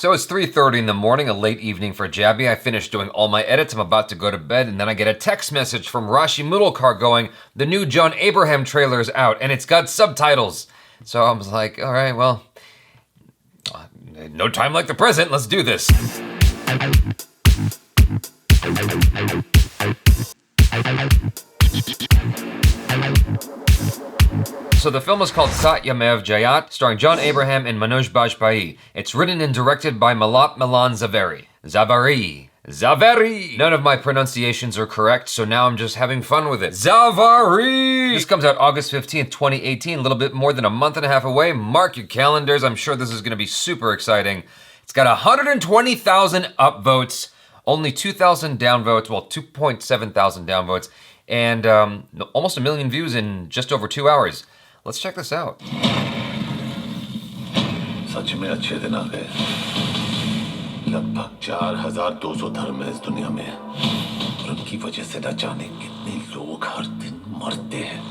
So it's 3:30 in the morning, a late evening for Jaby. I finished doing all my edits, I'm about to go to bed, and then I get a text message from Rashi Mudalkar going, the new John Abraham trailer is out, and it's got subtitles. So I was like, all right, well, no time like the present, let's do this. So the film is called SATYAMEVA JAYATE, starring John Abraham and Manoj Bajpayee. It's written and directed by Milan Zaveri. Zaveri! None of my pronunciations are correct, so now I'm just having fun with it. Zaveri! This comes out August 15th, 2018, a little bit more than a month and a half away. Mark your calendars, I'm sure this is gonna be super exciting. It's got 120,000 upvotes, only 2,000 downvotes, well, 2,700 downvotes, and almost 1 million views in just over 2 hours. Let's check this out. सच में अच्छे दिन आ गए। लगभग 4,200 धर्म है इस दुनिया में, और उनकी वजह से न जाने कितने लोग हर दिन मरते हैं,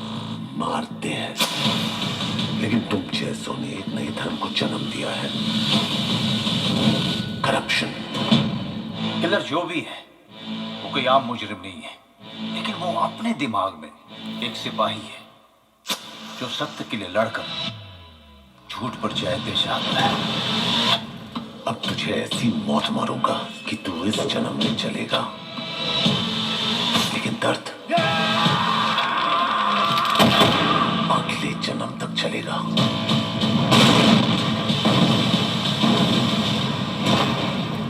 मारते हैं। लेकिन तुम जैसों ने एक नए धर्म को जन्म दिया है, करप्शन। किलर जो भी है, वो कोई आम मुजरिम नहीं है, लेकिन वो अपने दिमाग में एक सिपाही है जो सत्य के लिए लड़कर झूठ पर जय दे चाहता है। अब तुझे ऐसी मौत मारूंगा कि तू इस जन्म में चलेगा, लेकिन दर्द अगले जन्म तक चलेगा।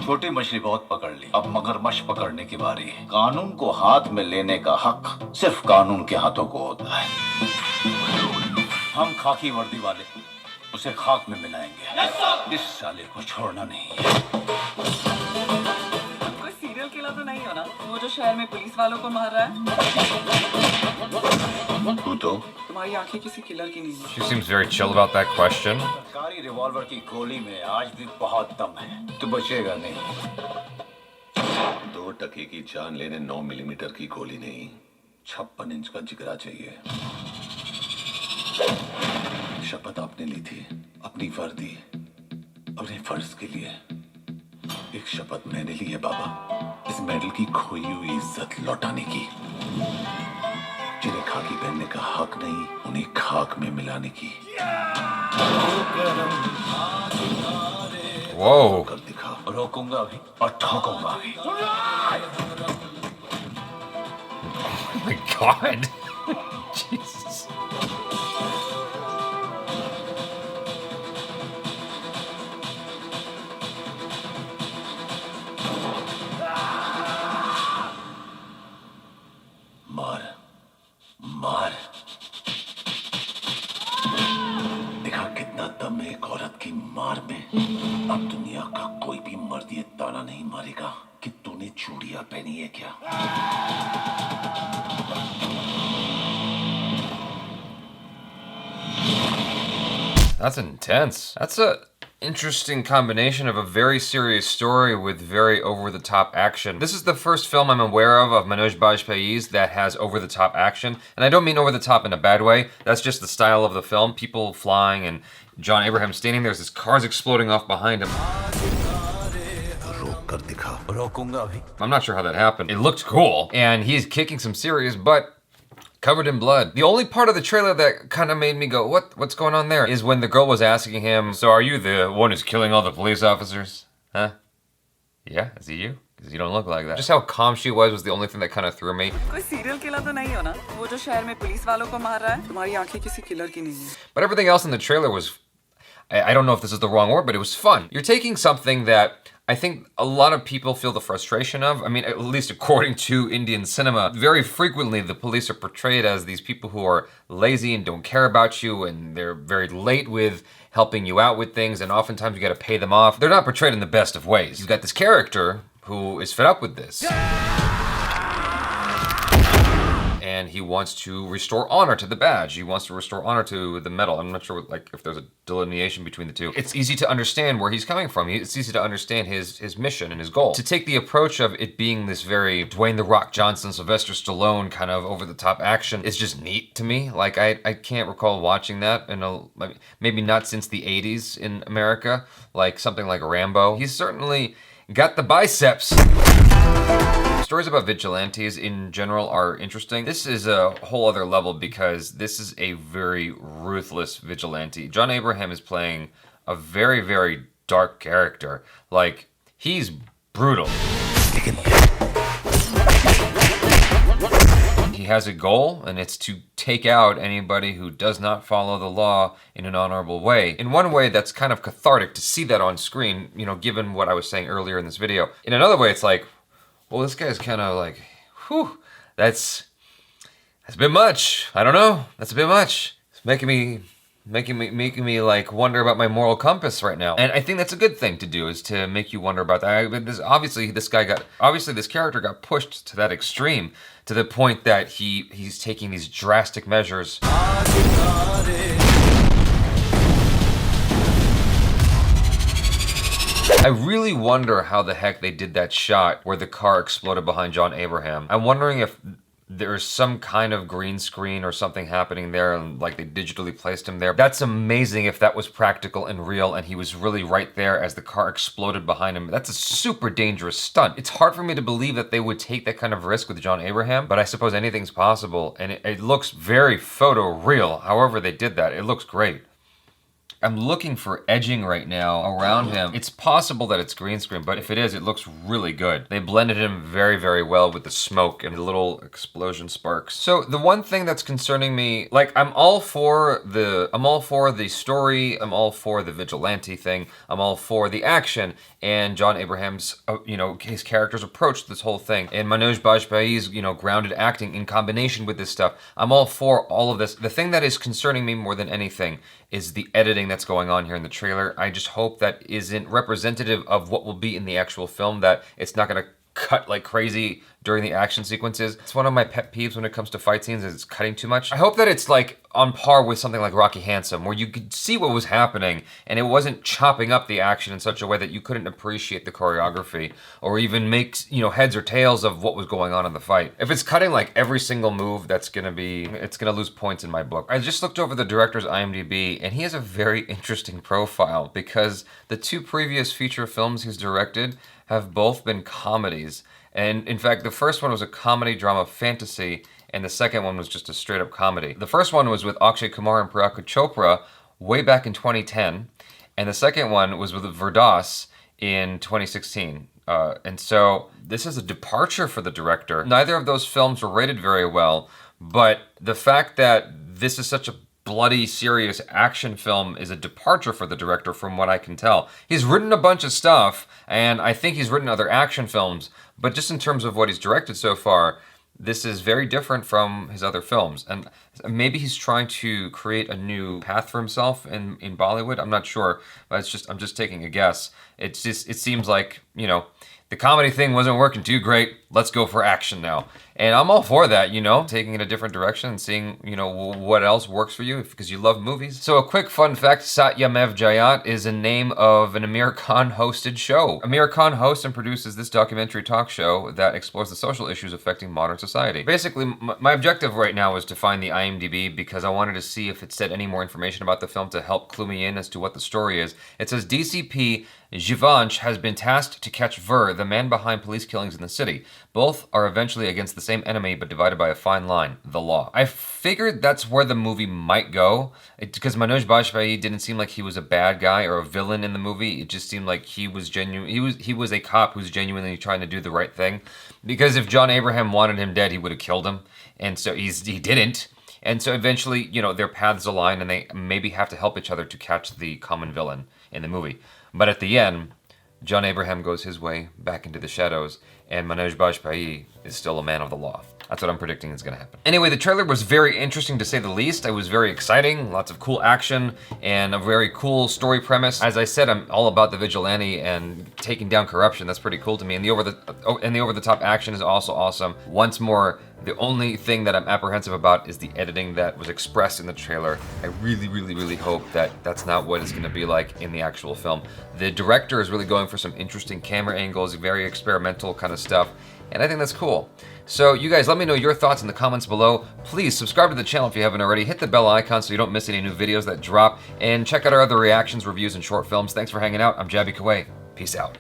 छोटी मछली बहुत पकड़ ली, अब मगरमच्छ पकड़ने की बारी है। कानून को हाथ में लेने का हक सिर्फ कानून के हाथों को होता है। हम खाकी वर्दी वाले उसे खाक में मिलाएंगे। इस साले को छोड़ना नहीं है। कोई सीरियल किलर तो नहीं हो ना, वो जो शहर में पुलिस वालों को मार रहा है? तू तो तुम्हारी आंखें किसी किलर की नहीं है। She seems very chill about that question. सरकारी रिवॉल्वर की गोली में आज भी बहुत दम है, तू बचेगा नहीं। 2 टके की जान लेने 9 मिलीमीटर की गोली नहीं, 56 इंच का जिगरा चाहिए। शपथ आपने ली थी अपनी वर्दी, अपने फर्ज के लिए। एक शपथ मैंने ली है बाबा, इस मेडल की खोई हुई इज्जत लौटाने की। जिन्हें खाकी पहनने का हक नहीं, उन्हें खाक में मिलाने की। Whoa. कर दिखा। रोकूंगा भी और ठोकूंगा भी। Oh my God. Jesus. मार मार, देखा कितना दम है एक औरत की मार में। अब दुनिया का कोई भी मर्द ये ताना नहीं मारेगा कि तूने चूड़ियां पहनी है क्या। That's intense. That's a interesting combination of a very serious story with very over-the-top action. This is the first film I'm aware of Manoj Bajpayee's that has over-the-top action. And I don't mean over-the-top in a bad way. That's just the style of the film. People flying and John Abraham standing there as his car's exploding off behind him. रोकूंगा भी। I'm not sure how that happened. It looked cool, and he's kicking some serious butt, covered in blood. The only part of the trailer that kind of made me go, what's going on there, is when the girl was asking him, so are you the one who's killing all the police officers? Huh? Yeah, is he you? Because you don't look like that. Just how calm she was the only thing that kind of threw me. कोई serial killer तो नहीं हो ना, वो जो शहर में police वालों को मार रहा है? तुम्हारी आंखें किसी किलर की नहीं है। But everything else in the trailer was, I don't know if this is the wrong word, but it was fun. You're taking something that I think a lot of people feel the frustration of. I mean, at least according to Indian cinema, very frequently the police are portrayed as these people who are lazy and don't care about you, and they're very late with helping you out with things, and oftentimes you gotta pay them off. They're not portrayed in the best of ways. You've got this character who is fed up with this. And and he wants to restore honor to the badge. He wants to restore honor to the medal. I'm not sure like if there's a delineation between the two. It's easy to understand where he's coming from. It's easy to understand his mission and his goal. To take the approach of it being this very Dwayne "The Rock" Johnson, Sylvester Stallone kind of over-the-top action is just neat to me. Like I can't recall watching that in maybe not since the 80s in America, like something like Rambo. He's certainly got the biceps. Stories about vigilantes in general are interesting. This is a whole other level because this is a very ruthless vigilante. John Abraham is playing a very, very dark character. Like, he's brutal. He has a goal, and it's to take out anybody who does not follow the law in an honorable way. In one way, that's kind of cathartic to see that on screen, you know, given what I was saying earlier in this video. In another way, it's like, well, this guy's kind of like, whew, that's a bit much. I don't know, that's a bit much. It's making me like wonder about my moral compass right now. And I think that's a good thing to do, is to make you wonder about that. Obviously this character got pushed to that extreme, to the point that he's taking these drastic measures. I really wonder how the heck they did that shot where the car exploded behind John Abraham. I'm wondering if there's some kind of green screen or something happening there, and like they digitally placed him there. That's amazing if that was practical and real and he was really right there as the car exploded behind him. That's a super dangerous stunt. It's hard for me to believe that they would take that kind of risk with John Abraham, but I suppose anything's possible, and it looks very photo real. However they did that, it looks great. I'm looking for edging right now around him. It's possible that it's green screen, but if it is, it looks really good. They blended him very, very well with the smoke and the little explosion sparks. So the one thing that's concerning me, like I'm all for the story, I'm all for the vigilante thing, I'm all for the action, and John Abraham's, his character's approach to this whole thing, and Manoj Bajpayee's, grounded acting in combination with this stuff. I'm all for all of this. The thing that is concerning me more than anything is the editing that's going on here in the trailer. I just hope that isn't representative of what will be in the actual film, that it's not gonna cut like crazy during the action sequences. It's one of my pet peeves when it comes to fight scenes, is it's cutting too much. I hope that it's like on par with something like Rocky Handsome, where you could see what was happening and it wasn't chopping up the action in such a way that you couldn't appreciate the choreography or even make, heads or tails of what was going on in the fight. If it's cutting like every single move, it's gonna lose points in my book. I just looked over the director's IMDb and he has a very interesting profile, because the two previous feature films he's directed have both been comedies. And in fact, the first one was a comedy drama fantasy, and the second one was just a straight up comedy. The first one was with Akshay Kumar and Priyanka Chopra way back in 2010, and the second one was with Verdas in 2016. And so this is a departure for the director. Neither of those films were rated very well, but the fact that this is such a bloody, serious action film is a departure for the director from what I can tell. He's written a bunch of stuff, and I think he's written other action films, but just in terms of what he's directed so far, this is very different from his other films. And maybe he's trying to create a new path for himself in Bollywood. I'm not sure, but I'm just taking a guess. It seems like, the comedy thing wasn't working too great. Let's go for action now. And I'm all for that, taking it a different direction and seeing, what else works for you because you love movies. So a quick fun fact, SATYAMEVA JAYATE is a name of an Amir Khan hosted show. Amir Khan hosts and produces this documentary talk show that explores the social issues affecting modern society. Basically, my objective right now is to find the IMDb because I wanted to see if it said any more information about the film to help clue me in as to what the story is. It says DCP Jivansh has been tasked to catch Veer, the man behind police killings in the city. Both are eventually against the same enemy, but divided by a fine line, the law. I figured that's where the movie might go, because Manoj Bajpayee didn't seem like he was a bad guy or a villain in the movie. It just seemed like he was genuine. He was a cop who's genuinely trying to do the right thing. Because if John Abraham wanted him dead, he would have killed him, and so he didn't. And so eventually, their paths align, and they maybe have to help each other to catch the common villain in the movie. But at the end, John Abraham goes his way back into the shadows, and Manoj Bajpayee is still a man of the law. That's what I'm predicting is gonna happen. Anyway, the trailer was very interesting to say the least. It was very exciting, lots of cool action, and a very cool story premise. As I said, I'm all about the vigilante and taking down corruption. That's pretty cool to me. And the over-the-top action is also awesome. Once more, The only thing that I'm apprehensive about is the editing that was expressed in the trailer. I really hope that that's not what it's going to be like in the actual film. The director is really going for some interesting camera angles, very experimental kind of stuff, and I think that's cool. So you guys, let me know your thoughts in the comments below. Please subscribe to the channel if you haven't already. Hit the bell icon so you don't miss any new videos that drop, and check out our other reactions, reviews, and short films. Thanks for hanging out. I'm Jaby KOAY. Peace out.